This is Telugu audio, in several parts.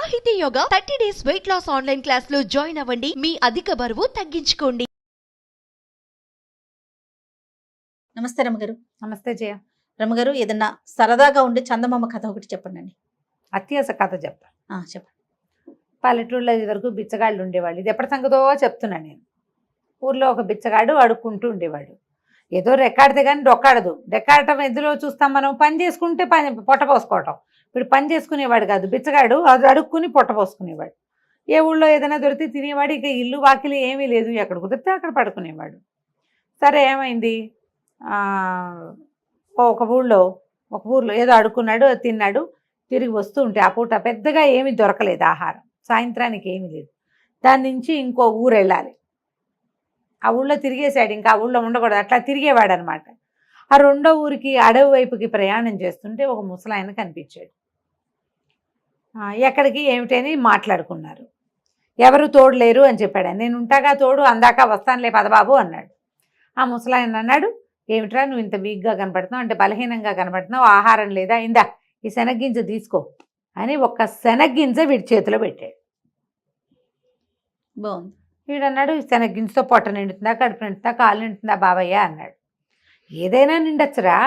సాహితీ yoga 30 days weight loss online class లో జాయిన్ అవ్వండి. మీ అధిక బరువు తగ్గించుకోండి. నమస్తే రమగారు. నమస్తే జయ. రమగారు, ఏదన్నా సరదాగా ఉండే చందమామ కథ ఒకటి చెప్పండి. అత్యాస కథ చెప్తా. చెప్పండి. పల్లెటూళ్ళలో ఇది వరకు బిచ్చగాళ్ళు ఉండేవాళ్ళు. ఇది ఎప్పటి సంగతో చెప్తున్నాను నేను. ఊర్లో ఒక బిచ్చగాడు అడుక్కుంటూ ఉండేవాడు. ఏదో రెక్కాడితే కానీ డొక్కాడదు. రెక్కాడటం ఎందులో చూస్తాం మనం? పని చేసుకుంటే పొట్ట పోసుకోవటం. ఇప్పుడు పని చేసుకునేవాడు కాదు బిచ్చగాడు, అది అడుక్కుని పొట్ట పోసుకునేవాడు. ఏ ఊళ్ళో ఏదైనా దొరికితే తినేవాడు. ఇక ఇల్లు వాకిలి ఏమీ లేదు, ఎక్కడ కుదిరితే అక్కడ పడుకునేవాడు. సరే ఏమైంది, ఒక ఊళ్ళో ఏదో అడుక్కున్నాడు, అది తిన్నాడు. తిరిగి వస్తూ ఉంటే ఆ పూట పెద్దగా ఏమీ దొరకలేదు ఆహారం, సాయంత్రానికి ఏమీ లేదు. దాని నుంచి ఇంకో ఊరు వెళ్ళాలి. ఆ ఊళ్ళో తిరిగేశాడు, ఇంకా ఆ ఊళ్ళో ఉండకూడదు, అట్లా తిరిగేవాడు అనమాట. ఆ రెండో ఊరికి అడవి వైపుకి ప్రయాణం చేస్తుంటే ఒక ముసలాయన కనిపించాడు. ఎక్కడికి ఏమిటని మాట్లాడుకున్నారు. ఎవరు తోడు లేరు అని చెప్పాడు. నేను ఉంటాగా తోడు, అందాక వస్తానులే పదబాబు అన్నాడు. ఆ ముసలాయన అన్నాడు, ఏమిట్రా నువ్వు ఇంత వీక్గా కనపడుతున్నావు, అంటే బలహీనంగా కనపడుతున్నావు, ఆహారం లేదా, ఇందా ఈ శనగ్గింజ తీసుకో అని ఒక్క శనగ్గింజ వీడి చేతిలో పెట్టాడు. బాగుంది. వీడన్నాడు, శనగ్గింజతో పొట్ట నిండుతుందా, కడుపు నిండుతుందా, కాలు నిండుతుందా బాబయ్య అన్నాడు. ఏదైనా నిండొచ్చురా,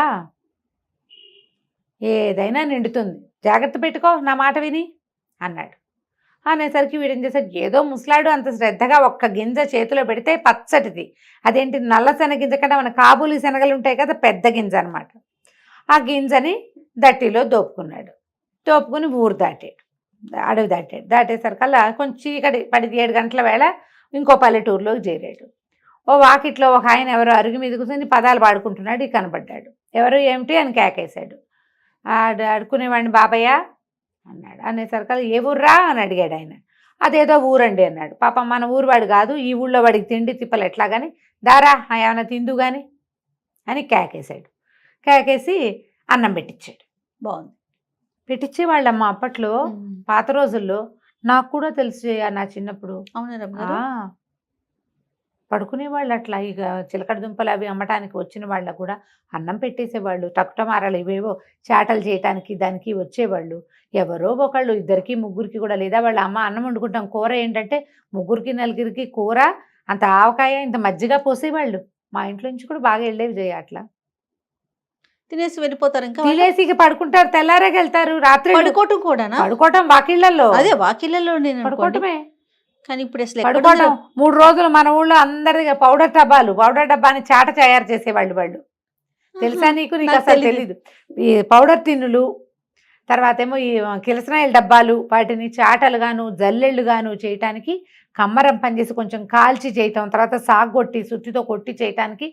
ఏదైనా నిండుతుంది, జాగ్రత్త పెట్టుకో నా మాట విని అన్నాడు. అనేసరికి వీడేం చేశాడు, ఏదో ముసలాడు అంత శ్రద్ధగా ఒక్క గింజ చేతిలో పెడితే పచ్చటిది, అదేంటి నల్ల శనగింజ కన్నా మన కాబూలి శనగలు ఉంటాయి కదా, పెద్ద గింజ అనమాట. ఆ గింజని దట్టిలో దోపుకున్నాడు. దోపుకుని ఊరు దాటాడు, అడవి దాటాడు. దాటేసరికల్లా కొంచెం చీకటి పడి 7 గంటల వేళ ఇంకో పల్లెటూరులోకి చేరాడు. ఓ వాకిట్లో ఒక ఆయన ఎవరో అరుగు మీద కూర్చొని పదాలు పాడుకుంటున్నాడు. కనబడ్డాడు. ఎవరు ఏమిటి అని కేకేశాడు. అడుక్కునేవాడిని బాబయ్య అన్నాడు. అనేసరికల్లా ఏ ఊర్రా అని అడిగాడు ఆయన. అదేదో ఊరండి అన్నాడు. పాపం మన ఊరు వాడు కాదు, ఈ ఊళ్ళో వాడికి తిండి తిప్పలు ఎట్లా కానీ, దారా ఏమైనా తిందు కానీ అని కేకేశాడు. కేకేసి అన్నం పెట్టించాడు. బాగుంది. పెట్టించేవాళ్ళమ్మ అప్పట్లో, పాత రోజుల్లో. నాకు కూడా తెలుసు నా చిన్నప్పుడు. అవునా? పడుకునేవాళ్ళు అట్లా. ఇక చిలకడ దుంపలు అవి అమ్మటానికి వచ్చిన వాళ్ళకు కూడా అన్నం పెట్టేసేవాళ్ళు. టకుటమారాలు ఇవేవో చాటలు చేయటానికి దానికి వచ్చేవాళ్ళు. ఎవరో ఒకళ్ళు, 2కి 3కి కూడా, లేదా వాళ్ళ అమ్మ అన్నం వండుకుంటాం, కూర ఏంటంటే 3కి 4కి కూర, అంత ఆవకాయ, ఇంత మజ్జిగ పోసేవాళ్ళు. మా ఇంట్లో నుంచి కూడా బాగా వెళ్ళేవి చేయ అట్లా. తినేసి వెళ్ళిపోతారు. ఇంకా తినేసి ఇక పడుకుంటారు, తెల్లారేకి వెళ్తారు. రాత్రి పడుకోవటం కూడా, పడుకోవటం వాకిళ్లలో. అదే వాకిళ్లలో నేను పడుకోవటమే. కానీ ఇప్పుడు అసలు పడుకోవటం 3 రోజులు మన ఊళ్ళో అందరి పౌడర్ డబ్బాని చాట తయారు చేసేవాళ్ళు వాళ్ళు. తెలుసా నీకు? నీకు అసలు తెలీదు. ఈ పౌడర్ టిన్నులు, తర్వాత ఏమో ఈ కిరసనాయిల డబ్బాలు, వాటిని చాటలుగాను జల్లెళ్ళుగాను చేయటానికి కమ్మరం పనిచేసి కొంచెం కాల్చి చేయటం, తర్వాత సాగు కొట్టి సుత్తితో కొట్టి చేయటానికి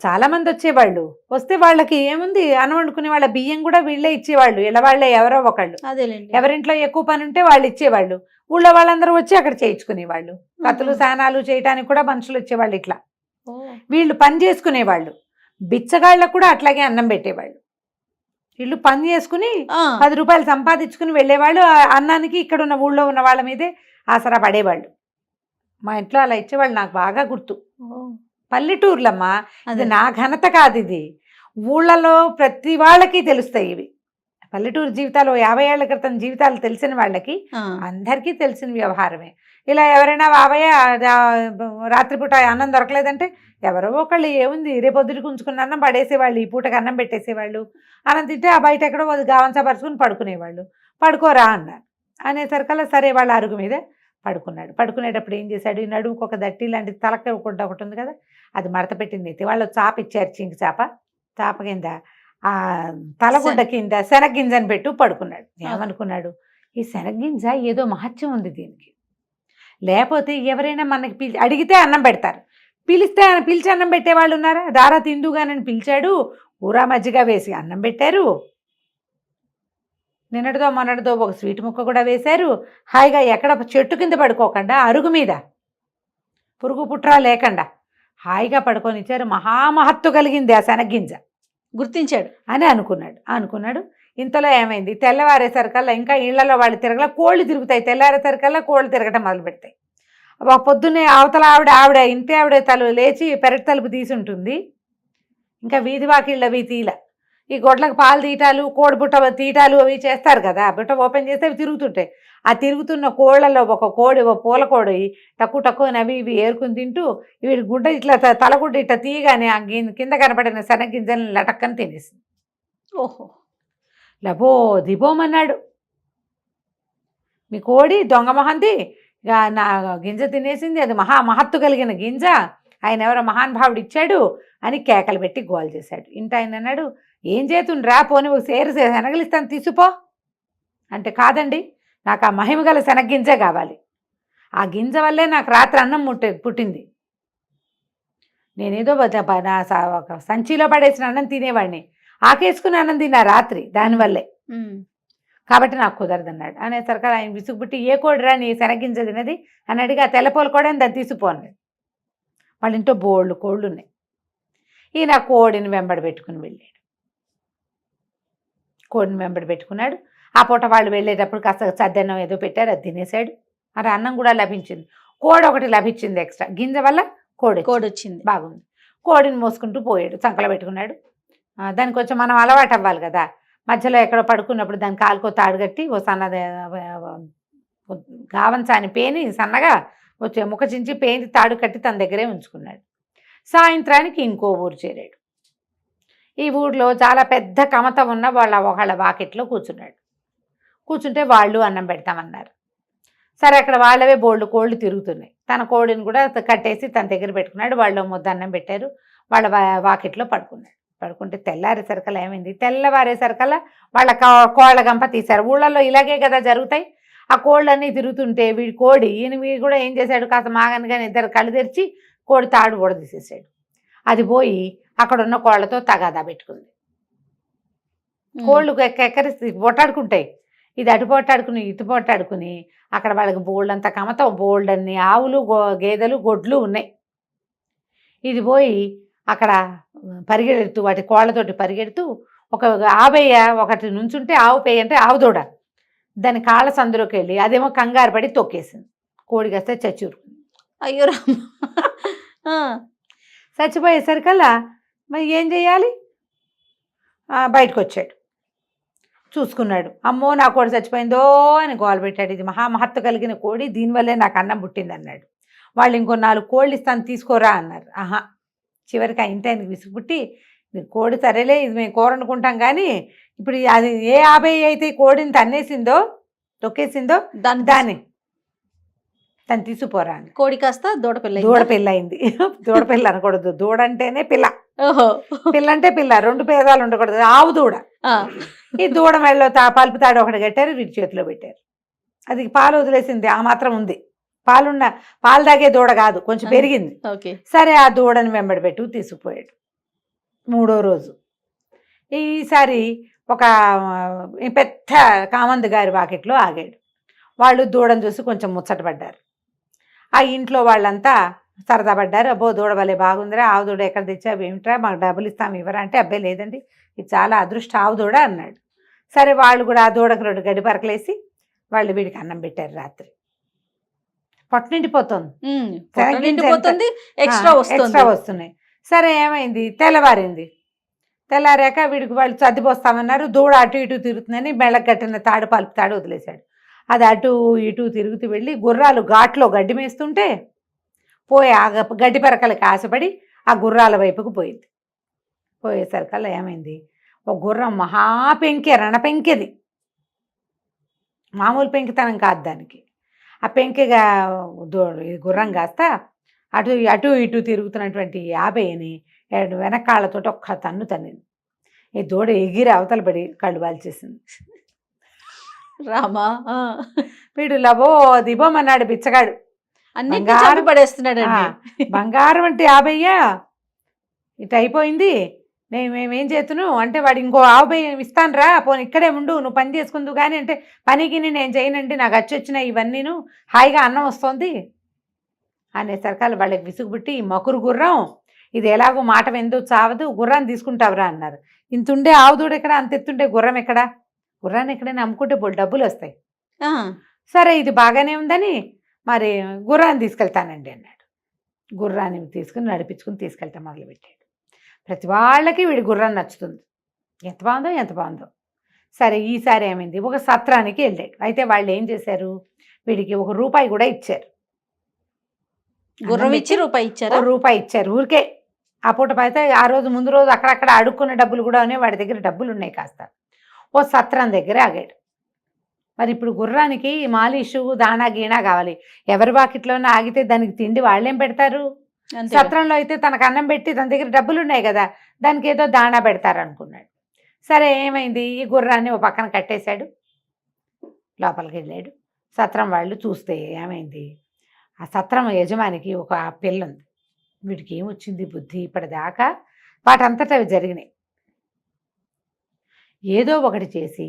చాలా మంది వచ్చేవాళ్ళు. వస్తే వాళ్ళకి ఏముంది, అన్నం వండుకునే వాళ్ళ బియ్యం కూడా వీళ్ళే ఇచ్చేవాళ్ళు. ఇలా వాళ్ళే ఎవరో ఒకళ్ళు. అదేలేండి. ఎవరింట్లో ఎక్కువ పని ఉంటే వాళ్ళు ఇచ్చేవాళ్ళు. ఊళ్ళో వాళ్ళందరూ వచ్చి అక్కడ చేయించుకునేవాళ్ళు. కత్తులు సానాలు చేయటానికి కూడా మనుషులు వచ్చేవాళ్ళు. ఇట్లా వీళ్ళు పని చేసుకునేవాళ్ళు. బిచ్చగాళ్ళకు కూడా అట్లాగే అన్నం పెట్టేవాళ్ళు. వీళ్ళు పని చేసుకుని 10 రూపాయలు సంపాదించుకుని వెళ్ళేవాళ్ళు. అన్నానికి ఇక్కడ ఉన్న ఊళ్ళో ఉన్న వాళ్ళ మీదే ఆసరా పడేవాళ్ళు. మా ఇంట్లో అలా ఇచ్చేవాళ్ళు, నాకు బాగా గుర్తు. పల్లెటూర్లమ్మా, ఇది నా ఘనత కాదు, ఇది ఊళ్ళలో ప్రతి వాళ్ళకి తెలుస్తాయి ఇవి. పల్లెటూరు జీవితాలు 50 ఏళ్ల క్రితం జీవితాలు తెలిసిన వాళ్ళకి అందరికీ తెలిసిన వ్యవహారమే. ఇలా ఎవరైనా బాబయ్య రాత్రిపూట అన్నం దొరకలేదంటే ఎవరో ఒకళ్ళు ఏముంది రేపొద్దుటికి ఉంచుకున్న అన్నం పడేసేవాళ్ళు, ఈ పూటకి అన్నం పెట్టేసేవాళ్ళు. అన్నం తింటే ఆ బయట ఎక్కడో గావంచా పరుచుకుని పడుకునేవాళ్ళు. పడుకోరా అన్నారు. అనేసరికల్లా సరే వాళ్ళ అరుగు మీద పడుకున్నాడు. పడుకునేటప్పుడు ఏం చేశాడు, ఈ నడుముకు ఒక దట్టి లాంటి తలక ఒకటి ఉంది కదా, అది మడత పెట్టింది. వాళ్ళు చాప ఇచ్చారు, చింకి చాప కింద ఆ తలగుడ్డ కింద శనగ్గింజని పెట్టు పడుకున్నాడు. ఏమనుకున్నాడు, ఈ శనగ్గింజ ఏదో మహత్యం ఉంది దీనికి, లేకపోతే ఎవరైనా మనకి అడిగితే అన్నం పెడతారు, పిలిచి అన్నం పెట్టేవాళ్ళు ఉన్నారా? దారా తిందుగానని పిలిచాడు, ఊరా మజ్జిగ వేసి అన్నం పెట్టారు. నిన్నటిదో మొన్నటిదో ఒక స్వీట్ ముక్క కూడా వేశారు. హాయిగా ఎక్కడ చెట్టు కింద పడుకోకుండా అరుగు మీద పురుగు పుట్రా లేకుండా హాయిగా పడుకొనిచ్చారు. మహామహత్తు కలిగింది ఆ శనగ్గింజ. గుర్తించాడు అని అనుకున్నాడు. ఇంతలో ఏమైంది, తెల్లవారేసరికల్లా ఇంకా ఇళ్లలో వాళ్ళు తిరగల, కోళ్ళు తిరుగుతాయి. తెల్లారేసరికల్లా కోళ్ళు తిరగటం మొదలు పెడతాయి. పొద్దున్నే అవతల ఆవిడ ఇంటి ఆవిడ లేచి పెరటి తలుపు తీసి ఉంటుంది. ఇంకా వీధి వాకిళ్ళవి తీల. ఈ గొడ్లకు పాలు తీయటాలు కోడి బుట్ట తీయటాలు అవి చేస్తారు కదా, బుట్ట ఓపెన్ చేస్తే అవి తిరుగుతుంటాయి. ఆ తిరుగుతున్న కోళ్ళలో ఒక కోడి, ఒక పూల కోడి టక్కు అవి ఇవి ఏరుకుని తింటూ వీడి గుడ్డ ఇట్లా తలగుడ్డ ఇట్లా తీయగానే ఆ కింద కనపడిన శనగింజలను లటక్కని తినేసింది. ఓహో. లబో దిబోమన్నాడు, మీ కోడి దొంగ మొహంది నా గింజ తినేసింది, అది మహత్తు కలిగిన గింజ, ఆయన ఎవరో మహానుభావుడు ఇచ్చాడు అని కేకలు పెట్టి గోల్ చేశాడు. ఇంట ఆయన అన్నాడు, ఏం చేతుండ్రా, పోని ఒక సేరు శనగలిస్తాను తీసుకో అంటే, కాదండి నాకు ఆ మహిమ గల శనగ్గింజే కావాలి, ఆ గింజ వల్లే నాకు రాత్రి అన్నం పుట్టింది, నేనేదో ఒక సంచిలో పడేసిన అన్నం తినేవాడిని, ఆకేసుకుని అన్నం తిన్నా రాత్రి దానివల్లే, కాబట్టి నాకు కుదరదన్నాడు. అనేసరికి ఆయన విసుగుబుట్టి, ఏ కోడిరా నీ శనగింజ తినది అని అడిగి, ఆ తెల్లపోలు కూడా దాన్ని తీసుకుపోన్నాడు. వాళ్ళ ఇంట్లో బోళ్ళు కోళ్ళు ఉన్నాయి. ఈయన కోడిని వెంబడి పెట్టుకుని వెళ్ళాడు. కోడిని వెంబడి పెట్టుకున్నాడు. ఆ పూట వాళ్ళు వెళ్ళేటప్పుడు కాస్త సద్దన్నం ఏదో పెట్టారు, అది తినేశాడు. మరి అన్నం కూడా లభించింది. కోడి ఒకటి లభించింది ఎక్స్ట్రా, గింజ వల్ల కోడి వచ్చింది. బాగుంది. కోడిని మోసుకుంటూ పోయాడు, చంకలో పెట్టుకున్నాడు. దానికి కొంచెం మనం అలవాటు అవ్వాలి కదా, మధ్యలో ఎక్కడో పడుకున్నప్పుడు దాని కాలుకో తాడు కట్టి ఓ సన్నది గావంచాని పేని సన్నగా వచ్చే ముఖ చించి పేని తాడు కట్టి తన దగ్గరే ఉంచుకున్నాడు. సాయంత్రానికి ఇంకో ఊరు చేరాడు. ఈ ఊర్లో చాలా పెద్ద కమత ఉన్న ఒకళ్ళ వాకిట్లో కూర్చున్నాడు. కూర్చుంటే వాళ్ళు అన్నం పెడతామన్నారు. సరే, అక్కడ వాళ్ళవే బోళ్ళు కోళ్ళు తిరుగుతున్నాయి. తన కోడిని కూడా కట్టేసి తన దగ్గర పెట్టుకున్నాడు. వాళ్ళు ముద్ద అన్నం పెట్టారు. వాళ్ళ వాకిట్లో పడుకున్నాడు. పడుకుంటే తెల్లారేసరికల్లా ఏమైంది, తెల్లవారేసరికల్లా వాళ్ళ కోళ్ళ గంప తీశారు. ఊళ్ళల్లో ఇలాగే కదా జరుగుతాయి. ఆ కోళ్ళన్నీ తిరుగుతుంటే వీడి కోడి వీడు కూడా ఏం చేశాడు, కాస్త మాగనగానే ఇద్దరు కళ్ళు తెరిచి కోడి తాడు కూడా తీసేసాడు. అది పోయి అక్కడ ఉన్న కోళ్ళతో తగాదా పెట్టుకుంది. కోళ్ళు ఎక్కరిసి పొట్టాడుకుంటాయి. ఇది అటు పొట్టాడుకుని ఇటు పొట్టాడుకుని అక్కడ వాళ్ళకి బోల్డంత కమత, బోల్డన్ని ఆవులు గేదెలు గొడ్లు ఉన్నాయి. ఇది పోయి అక్కడ పరిగెడుతూ వాటి కోళ్ళతోటి పరిగెడుతూ ఒక ఆవేయ ఒకటి నుంచుంటే ఆవు పేయ అంటే ఆవు దూడ దాని కాళ్ళ సందులోకి వెళ్ళి అదేమో కంగారు పడి తొక్కేసింది. కోడి కాస్తే చచ్చిరుకుంది. అయ్యో రామ. చచ్చిపోయేసరికల్లా మరి ఏం చెయ్యాలి, బయటకు వచ్చాడు. చూసుకున్నాడు, అమ్మో నా కోడి చచ్చిపోయిందో అని గోల పెట్టాడు. ఇది మహత్తు కలిగిన కోడి, దీనివల్లే నాకు అన్నం పుట్టింది అన్నాడు. వాళ్ళు ఇంకో 4 కోళ్ళు ఇస్తాను తీసుకోరా అన్నారు. ఆహా, చివరికి ఆ ఇంటి ఆయనకి విసుగుపుట్టి, కోడి సరేలే ఇది మేము కూర అనుకుంటాం కానీ ఇప్పుడు అది ఏ 50 అయితే కోడిని తన్నేసిందో తొక్కేసిందో దాన్ని తను తీసుకుపోరా అని. కోడి కాస్త దూడపిల్ల అయింది. దూడపిల్ల అనకూడదు, దూడ అంటేనే పిల్ల. ఓహో, పిల్ల అంటే పిల్ల, 2 పేదాలు ఉండకూడదు, ఆవు దూడ. ఈ దూడ మెడలో పలుపు తాడు ఒకటి కట్టారు, వీటి చేతిలో పెట్టారు. అది పాలు వదిలేసింది, ఆ మాత్రం ఉంది. పాలు తాగే దూడ కాదు, కొంచెం పెరిగింది. సరే, ఆ దూడని వెంబడి పెట్టు తీసుకుపోయాడు. 3వ రోజు ఈసారి ఒక పెద్ద కామందు గారి వాకిట్లో ఆగాడు. వాళ్ళు దూడను చూసి కొంచెం ముచ్చటపడ్డారు. ఆ ఇంట్లో వాళ్ళంతా సరదా పడ్డారు. అబ్బో దూడ వల్లే బాగుందిరా, ఆవు దూడ ఎక్కడ తెచ్చావు ఏమిట్రా, మాకు డబ్బులు ఇస్తాము ఇవ్వరా అంటే, అబ్బాయి లేదండి ఇది చాలా అదృష్ట ఆవు దూడ అన్నాడు. సరే, వాళ్ళు కూడా ఆ దూడకు 2 గడ్డి పరకలేసి వాళ్ళు వీడికి అన్నం పెట్టారు. రాత్రి పొట్ట నిండిపోతుంది, ఎక్స్ట్రా వస్తున్నాయి. సరే, ఏమైంది, తెల్లారాక వీడికి వాళ్ళు సర్దిపోస్తామన్నారు. దూడ అటు ఇటు తిరుగుతుందని మెళ్ళకు కట్టిన తాడు పలుపు తాడు వదిలేశాడు. అది అటు ఇటు తిరుగుతూ వెళ్ళి గుర్రాలు ఘాట్లో గడ్డి మేస్తుంటే పోయి ఆ గడ్డి పరకలకి ఆశపడి ఆ గుర్రాల వైపుకు పోయింది. పోయేసరికల్లా ఏమైంది, ఒక గుర్రం మహాపెంకె, రణపెంకెది, మామూలు పెంకితనం కాదు దానికి. ఆ పెంకెగా గుర్రం కాస్త అటు ఇటు తిరుగుతున్నటువంటి 50ని వెనకాళ్ళతో ఒక్క తన్నింది. ఈ దూడ ఎగిరి అవతల పడి కళ్ళు వాల్చేసింది. రామా, వీడు లబో దిబోమన్నాడు బిచ్చగాడు. పడేస్తున్నాడు. బంగారం అంటే 50 ఇటు అయిపోయింది, మేమేం చేతును అంటే, వాడు ఇంకో 50 ఇస్తాను రా, పోనీ ఇక్కడే ఉండు, నువ్వు పని చేసుకుందు కానీ అంటే, పనికి నేను చేయనండి, నాకు వచ్చినాయి ఇవన్నీను, హాయిగా అన్నం వస్తుంది అనేసరికల్ వాళ్ళకి విసుగుబుట్టి, మకురు గుర్రం ఇది ఎలాగో మాట వెందు చావదు, గుర్రాన్ని తీసుకుంటావురా అన్నారు. ఇంతుండే ఆవు దూడ ఎక్కడ, అంత ఎత్తుండే గుర్రం ఎక్కడ, గుర్రాన్ని ఎక్కడైనా అమ్ముకుంటే డబ్బులు వస్తాయి. సరే, ఇది బాగానే ఉందని మరి గుర్రాన్ని తీసుకెళ్తానండి అన్నాడు. గుర్రాన్ని తీసుకుని నడిపించుకుని తీసుకెళ్తా మొదలుపెట్టాడు. ప్రతి వాళ్ళకి వీడి గుర్రం నచ్చుతుంది. ఎంత బాగుందో. సరే ఈసారి ఏమైంది, ఒక సత్రానికి వెళ్ళాడు. అయితే వాళ్ళు ఏం చేశారు, వీడికి ₹1 కూడా ఇచ్చారు. గుర్రం ఇచ్చి రూపాయి ఇచ్చారా? ₹1 ఇచ్చారు ఊరికే. ఆ పూట అయితే ఆ రోజు ముందు రోజు అక్కడక్కడ అడుక్కున్న డబ్బులు కూడా ఉన్నాయి, వాడి దగ్గర డబ్బులు ఉన్నాయి కాస్త. ఓ సత్రం దగ్గర ఆగాడు. మరి ఇప్పుడు గుర్రానికి మాలిషు దాణా గీణా కావాలి. ఎవరి వాకిట్లోనే ఆగితే దానికి తిండి వాళ్ళేం పెడతారు? అంతే కదా. సత్రంలో అయితే తనకు అన్నం పెట్టి తన దగ్గర డబ్బులు ఉన్నాయి కదా, దానికి ఏదో దాణా పెడతారు అనుకున్నాడు. సరే ఏమైంది, ఈ గుర్రాన్ని ఓ పక్కన కట్టేశాడు, లోపలికి వెళ్ళాడు. సత్రం వాళ్ళు చూస్తే ఏమైంది, ఆ సత్రం యజమానికి ఒక పిల్ల ఉంది. వీడికి ఏమొచ్చింది బుద్ధి, ఇప్పటిదాకా వాటంతటా అవి జరిగినాయి. ఏదో ఒకటి చేసి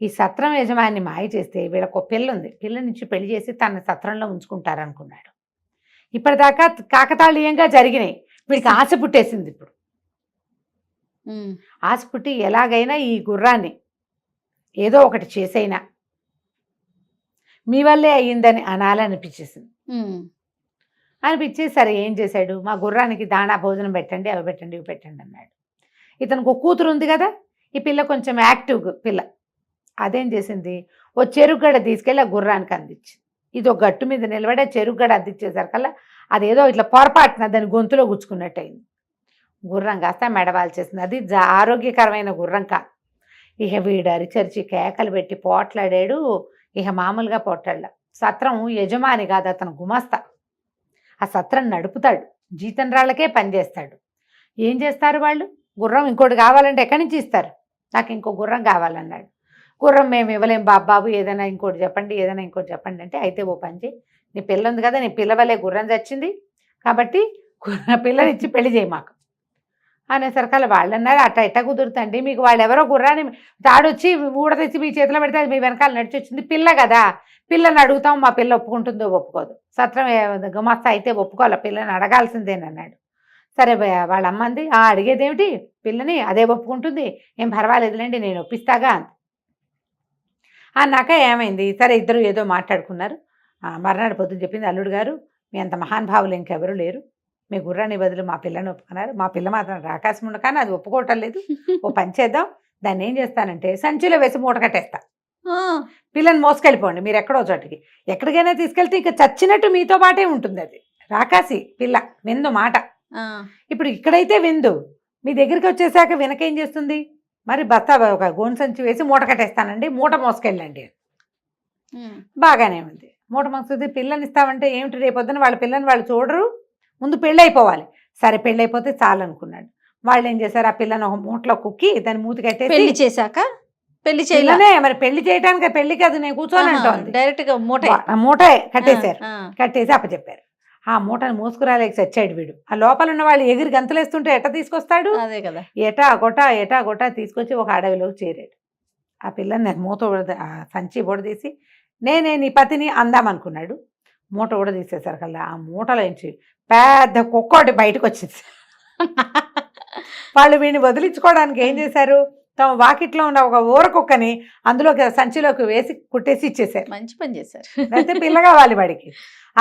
ఈ సత్రం యజమాని మాయ చేస్తే వీళ్ళకు ఒక పిల్ల ఉంది, పిల్ల నుంచి పెళ్లి చేసి తన సత్రంలో ఉంచుకుంటారనుకున్నాడు. ఇప్పటిదాకా కాకతాళీయంగా జరిగినాయి. వీడికి ఆశ పుట్టేసింది. ఇప్పుడు ఆశ పుట్టి ఎలాగైనా ఈ గుర్రాన్ని ఏదో ఒకటి చేసైనా మీ వల్లే అయ్యిందని అనాలనిపించేసింది. అనిపించి సరే ఏం చేశాడు, మా గుర్రానికి దాణా భోజనం పెట్టండి, అవి పెట్టండి, ఇవి పెట్టండి అన్నాడు. ఇతనికి ఒక కూతురు ఉంది కదా, ఈ పిల్ల కొంచెం యాక్టివ్ పిల్ల. అదేం చేసింది, ఓ చెరుగడ తీసుకెళ్ళి ఆ గుర్రానికి అందించింది. ఇది ఒక గట్టు మీద నిలబడి ఆ చెరుగడ అందించేసరికల్లా అదేదో ఇట్లా పొరపాటున దాని గొంతులో గుచ్చుకున్నట్టు అయింది. గుర్రం కాస్త మెడవాల్చేసింది. అది ఆరోగ్యకరమైన గుర్రం కాదు. ఇక వీడు అరిచరిచి కేకలు పెట్టి పోట్లాడాడు. ఇక మామూలుగా పోట్లాడ. సత్రం యజమాని కాదు, అతను గుమస్తా. ఆ సత్రం నడుపుతాడు, జీతం రాళ్ళకే పనిచేస్తాడు. ఏం చేస్తారు వాళ్ళు, గుర్రం ఇంకోటి కావాలంటే ఎక్కడి నుంచి ఇస్తారు, నాకు ఇంకో గుర్రం కావాలన్నాడు. గుర్రం మేము ఇవ్వలేం బాబాబు, ఏదైనా ఇంకోటి చెప్పండి, ఏదైనా ఇంకోటి చెప్పండి అంటే, అయితే ఓ పని చేయి, నీ పిల్ల ఉంది కదా, నీ పిల్లవలే గుర్రం చచ్చింది కాబట్టి పిల్లనిచ్చి పెళ్లి చేయి మాకు అనేసరికల్లా వాళ్ళు అన్నారు, అట్ట ఎట్ట కుదురుతండి, మీకు వాళ్ళు ఎవరో గుర్రాన్ని తాడొచ్చి ఊడతెచ్చి మీ చేతిలో పెడితే అది మీ వెనకాల నడిచి వచ్చింది, పిల్ల కదా, పిల్లని అడుగుతాం, మా పిల్ల ఒప్పుకుంటుందో ఒప్పుకోదు. సత్రం గుమాస్తా అయితే ఒప్పుకోవాలి, పిల్లని అడగాల్సిందేనన్నాడు. సరే వాళ్ళ అమ్మంది, అడిగేదేమిటి పిల్లని, అదే ఒప్పుకుంటుంది, ఏం పర్వాలేదులేండి నేను ఒప్పిస్తాగా అంది. అన్నాక ఏమైంది, సరే ఇద్దరు ఏదో మాట్లాడుకున్నారు. మర్నాడు పొద్దున చెప్పింది, అల్లుడు గారు మీ అంత మహానుభావులు ఇంకెవరూ లేరు, మీ గుర్రాన్ని బదులు మా పిల్లని ఒప్పుకున్నారు, మా పిల్ల మాత్రం రాకాశం ఉండ కానీ అది ఒప్పుకోవటం లేదు, ఓ పని చేద్దాం, దాన్ని ఏం చేస్తానంటే సంచిలో వేసి మూట కట్టేస్తా, పిల్లని మోసుకెళ్ళిపోండి మీరు ఎక్కడో చోటికి, ఎక్కడికైనా తీసుకెళ్తే ఇక చచ్చినట్టు మీతో పాటే ఉంటుంది, అది రాకాసి పిల్ల విందు మాట. ఇప్పుడు ఇక్కడైతే విందు, మీ దగ్గరికి వచ్చేసాక వెనకేం చేస్తుంది, మరి బస్తా ఒక గోను సంచి వేసి మూట కట్టేస్తానండి, మూట మోసుకెళ్ళండి. బాగానే ఉంది, మూట మోస్తుంది. పిల్లని ఇస్తామంటే ఏమిటి, రేపొద్దున వాళ్ళ పిల్లని వాళ్ళు చూడరు, ముందు పెళ్ళి అయిపోవాలి. సరే పెళ్ళి అయిపోతే చాలు అనుకున్నాడు. వాళ్ళు ఏం చేశారు, ఆ పిల్లని ఒక మూటలో కుక్కి దాన్ని మూతి కట్టేసి, పెళ్లి చేశాక పెళ్లి చేయలేనే మరి పెళ్లి చేయడానికి, పెళ్లి కాదు నేను కూర్చొని అంటోంది, డైరెక్ట్ గా మూట కట్టేశారు. కట్టేసి అప్పచెప్పారు. ఆ మూటను మోసుకురాలేక చచ్చాడు వీడు. ఆ లోపల ఉన్న వాళ్ళు ఎగిరి గంతలేస్తుంటే ఎట్ట తీసుకొస్తాడు, అదే కదా, ఎటా గొటా తీసుకొచ్చి ఒక అడవిలోకి చేరాడు. ఆ పిల్లని మూత సంచి ఊడదీసి నేనే నీ పతిని అందామనుకున్నాడు. మూట ఊడదీసేసరికల్లా ఆ మూటలోంచి పెద్ద కుక్కోటి బయటకు వచ్చింది. వాళ్ళు వీడిని వదిలించుకోవడానికి ఏం చేశారు, తమ వాకిట్లో ఉన్న ఒక ఊర కుక్కని అందులోకి సంచిలోకి వేసి కుట్టేసి ఇచ్చేసారు. మంచి పని చేశారు. అయితే పిల్ల కావాలి వాడికి.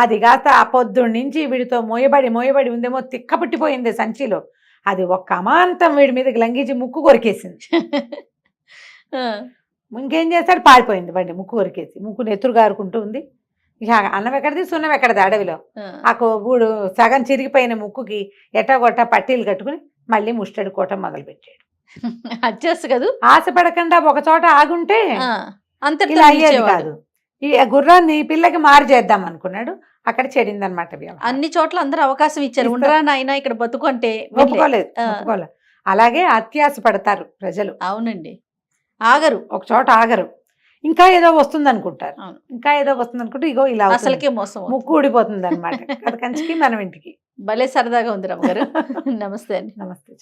అది కాస్త ఆ పొద్దున్న నుంచి వీడితో మోయబడి ఉందేమో, తిక్క పుట్టిపోయింది సంచిలో. అది ఒక్క అమాంతం వీడి మీదకి లంఘించి ముక్కు కొరికేసింది. ఇంకేం చేస్తాడు, పారిపోయింది బండి, ముక్కు కొరికేసి. ముక్కు నెత్తురు గారుకుంటూ ఉంది. ఇక అన్నం ఎక్కడిది సున్నం ఎక్కడిది అడవిలో. ఆ కొవ్వుడు సగం చిరిగిపోయిన ముక్కుకి ఎట్టగొట్ట పట్టీలు కట్టుకుని మళ్ళీ ముష్టడి కోట మొదలుపెట్టాడు. అడ్జస్ట్ కదా, ఆశపడకుండా ఒక చోట ఆగుంటే అంత ఇలా అయ్యేది కాదు. ఈ గుర్రాన్ని పిల్లకి మారు చేద్దాం అనుకున్నాడు, అక్కడ చెడిందనమాట. అన్ని చోట్ల అందరూ అవకాశం ఇచ్చారు, ఉండరా నాయనా ఇక్కడ బతుకు అంటే ఒప్పుకోలేదు. అలాగే అత్యాశ పడతారు ప్రజలు. అవునండి, ఆగరు, ఒక చోట ఆగరు, ఇంకా ఏదో వస్తుంది అనుకుంటారు, ఇంకా ఏదో వస్తుంది అనుకుంటే ఇగో ఇలా అసలుకే మోసం, ముక్కు ఊడిపోతుంది అనమాట. అది కంచికి మనం ఇంటికి. భలే సరదాగా ఉంది రమ్మగారు. నమస్తే అండి. నమస్తే.